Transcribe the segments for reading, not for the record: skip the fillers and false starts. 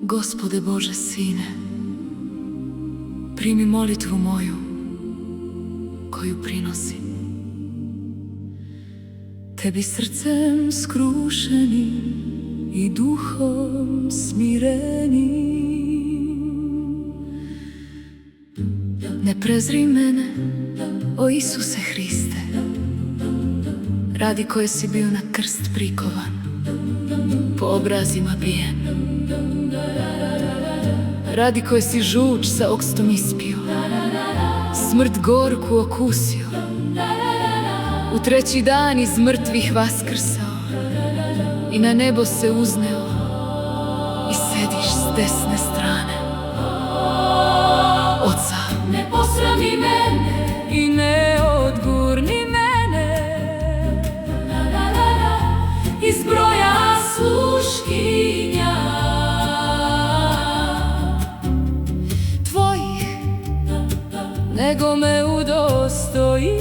Gospode Bože Sine, primi molitvu moju koju prinosim. Tebi srcem skrušenim i duhom smirenim. Ne prezri mene, o Isuse Hriste, radi koje si bio na krst prikovan, po obrazima bijen, radi koje si žuč sa okstom ispio, smrt gorku okusio, u treći dan iz mrtvih vaskrsao i na nebo se uzneo i sediš s desne strane Oca. Ne posrami mene I ne odgurni mene iz broja sluškinja tvojih, nego me udostoji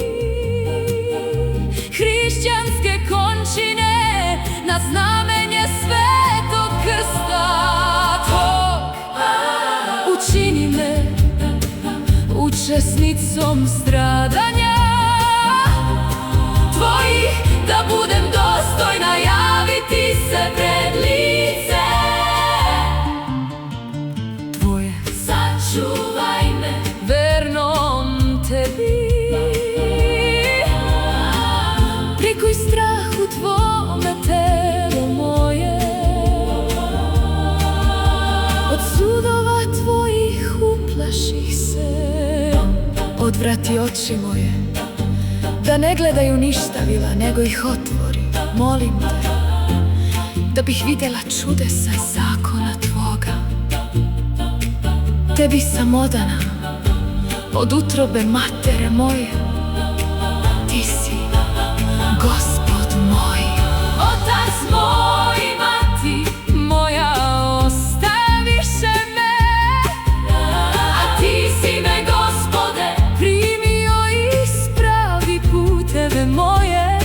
hrišćanske končine na znamenje svetog krsta tvog. Učini me učesnicom stradanja tvojih, da budem dostojna javiti se pred lice tvoje. Sačuvaj me Vernom tebi, prikuj strah u tvome telo moje, od sudova tvojih uplaših se. Odvrati oči moje, da ne gledaju ništavila, nego ih otvori, molim te, da bih vidjela čudesa zakona tvoga. Tebi sam odana, od utrobe matere moje, ti si Gospod moj. Otac moj, mati Moja ostaviše me, a ti si me, Gospode, primio i ispravi puteve moje,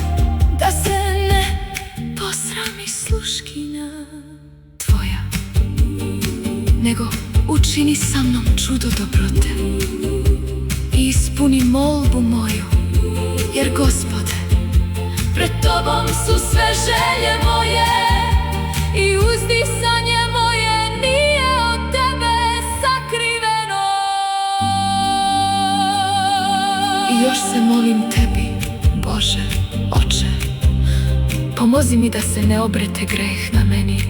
da se ne posrami sluškinja tvoja, nego učini sa mnom čudo dobrote i ispuni molbu moju, jer Gospode, pred tobom su sve želje moje i uzdisanje moje nije od tebe sakriveno. I još se molim tebi, Bože, Oče, pomozi mi da se ne obrete greh na meni,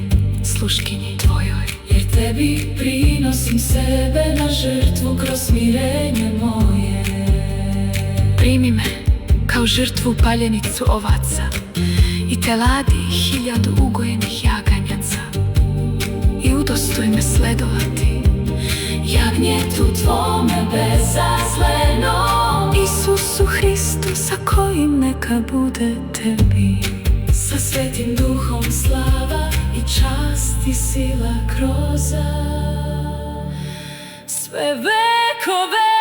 sluškinji tvojoj. jer tebi prinosim sebe na žrtvu kroz smirenje moje. Primi me kao žrtvu paljenicu ovaca i teladi 1000 ugojenih jaganjaca i udostuj me sledovati Jagnjetu tvome bezazlenom, Isusu Hristu, sa kojim neka bude tebi sa svetim duhom slava i čast i sila kroza sve vekove.